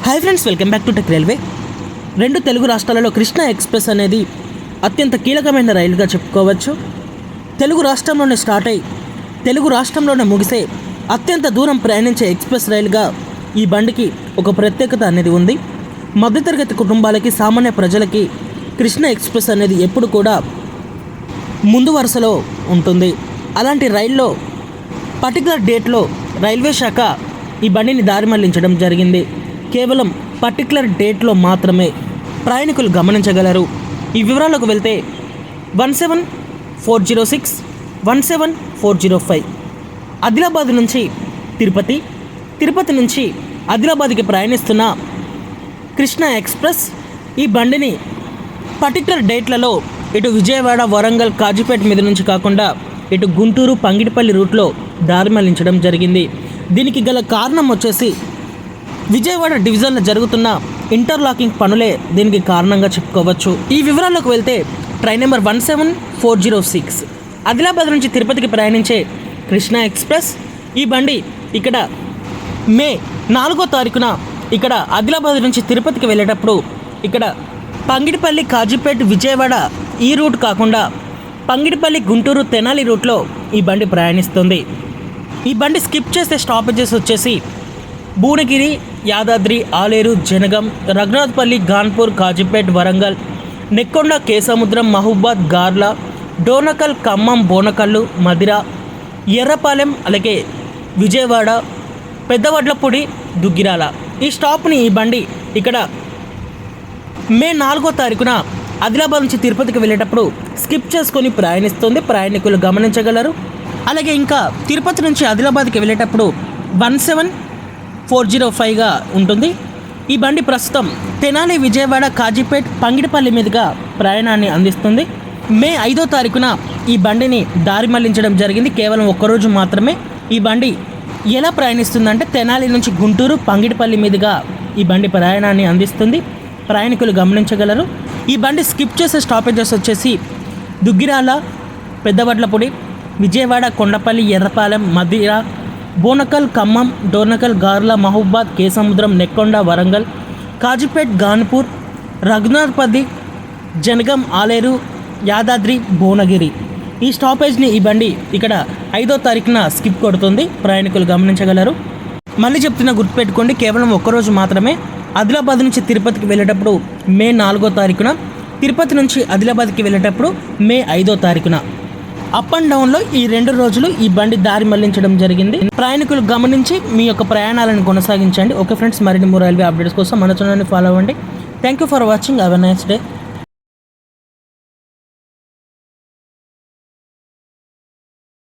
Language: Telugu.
Hi friends, welcome back to tech railway. రెండు తెలుగు రాష్ట్రాలలో కృష్ణా ఎక్స్ప్రెస్ అనేది అత్యంత కీలకమైన రైలుగా చెప్పుకోవచ్చు. తెలుగు రాష్ట్రంలోనే స్టార్ట్ అయ్యి తెలుగు రాష్ట్రంలోనే ముగిసే అత్యంత దూరం ప్రయాణించే ఎక్స్ప్రెస్ రైలుగా ఈ బండికి ఒక ప్రత్యేకత అనేది ఉంది. మధ్యతరగతి కుటుంబాలకి, సామాన్య ప్రజలకి కృష్ణా ఎక్స్ప్రెస్ అనేది ఎప్పుడు కూడా ముందు వరుసలో ఉంటుంది. అలాంటి రైల్లో పర్టికులర్ డేట్లో రైల్వే శాఖ ఈ బండిని దారి మళ్లించడం జరిగింది. కేవలం పర్టికులర్ డేట్లో మాత్రమే ప్రయాణికులు గమనించగలరు. ఈ వివరాలకు వెళ్తే 17406, 17405 ఆదిలాబాద్ నుంచి తిరుపతి, తిరుపతి నుంచి ఆదిలాబాద్కి ప్రయాణిస్తున్న కృష్ణా ఎక్స్ప్రెస్ ఈ బండిని పర్టికులర్ డేట్లలో ఇటు విజయవాడ, వరంగల్, కాజీపేట మీద నుంచి కాకుండా ఇటు గుంటూరు, పంగిడిపల్లి రూట్లో దారి మళ్లించడం జరిగింది. దీనికి గల కారణం వచ్చేసి విజయవాడ డివిజన్లో జరుగుతున్న ఇంటర్లాకింగ్ పనులే దీనికి కారణంగా చెప్పుకోవచ్చు. ఈ వివరాల్లోకి వెళ్తే ట్రైన్ నెంబర్ 17406 ఆదిలాబాద్ నుంచి తిరుపతికి ప్రయాణించే కృష్ణా ఎక్స్ప్రెస్ ఈ బండి ఇక్కడ మే 4వ తారీఖున ఇక్కడ ఆదిలాబాద్ నుంచి తిరుపతికి వెళ్ళేటప్పుడు ఇక్కడ పంగిడిపల్లి, కాజీపేట, విజయవాడ ఈ రూట్ కాకుండా పంగిడిపల్లి, గుంటూరు, తెనాలి రూట్లో ఈ బండి ప్రయాణిస్తుంది. ఈ బండి స్కిప్ చేసే స్టాపేజెస్ వచ్చేసి భువనగిరి, యాదాద్రి, ఆలేరు, జనగం, రఘునాథపల్లి, గాన్పూర్, కాజీపేట్, వరంగల్, నెక్కొండ, కేసముద్రం, మహబూబాద్, గార్ల, డోర్నకల్, ఖమ్మం, బోనకల్లు, మదిర, ఎర్రపాలెం, అలాగే విజయవాడ, పెద్దవడ్లపూడి, దుగ్గిరాల ఈ స్టాప్ని ఈ బండి ఇక్కడ మే 4వ తారీఖున ఆదిలాబాద్ నుంచి తిరుపతికి వెళ్ళేటప్పుడు స్కిప్ చేసుకొని ప్రయాణిస్తుంది. ప్రయాణికులు గమనించగలరు. అలాగే ఇంకా తిరుపతి నుంచి ఆదిలాబాద్కి వెళ్ళేటప్పుడు 17405గా ఉంటుంది. ఈ బండి ప్రస్తుతం తెనాలి, విజయవాడ, కాజీపేట్, పంగిడిపల్లి మీదుగా ప్రయాణాన్ని అందిస్తుంది. మే 5వ తారీఖున ఈ బండిని దారి మళ్లించడం జరిగింది. కేవలం ఒక్కరోజు మాత్రమే ఈ బండి ఎలా ప్రయాణిస్తుందంటే తెనాలి నుంచి గుంటూరు, పంగిడిపల్లి మీదుగా ఈ బండి ప్రయాణాన్ని అందిస్తుంది. ప్రయాణికులు గమనించగలరు. ఈ బండి స్కిప్ చేసే స్టాపేజెస్ వచ్చేసి దుగ్గిరాల, పెద్దవడ్లపూడి, విజయవాడ, కొండపల్లి, ఎర్రపాలెం, మదిర, బోనకల్, ఖమ్మం, డోర్నకల్, గార్ల, మహబూబాద్, కేసముద్రం, నెక్కొండ, వరంగల్, కాజీపేట్, గాన్పూర్, రఘునాథపల్లి, జనగం, ఆలేరు, యాదాద్రి, భువనగిరి ఈ స్టాపేజ్ని ఈ బండి ఇక్కడ 5వ తారీఖున స్కిప్ కొడుతుంది. ప్రయాణికులు గమనించగలరు. మళ్ళీ చెప్తున్నా, గుర్తుపెట్టుకోండి, కేవలం ఒక్కరోజు మాత్రమే. ఆదిలాబాద్ నుంచి తిరుపతికి వెళ్ళేటప్పుడు మే 4వ తారీఖున, తిరుపతి నుంచి ఆదిలాబాద్కి వెళ్ళేటప్పుడు మే 5వ తారీఖున. అప్ అండ్ డౌన్లో ఈ 2 రోజులు ఈ బండి దారి మళ్లించడం జరిగింది. ప్రయాణికులు గమనించి మీ యొక్క ప్రయాణాలను కొనసాగించండి. ఓకే ఫ్రెండ్స్, మరిన్ని రైల్వే అప్డేట్స్ కోసం మన ఛానల్ని ఫాలో అవ్వండి. Thank you for watching. Have a nice day.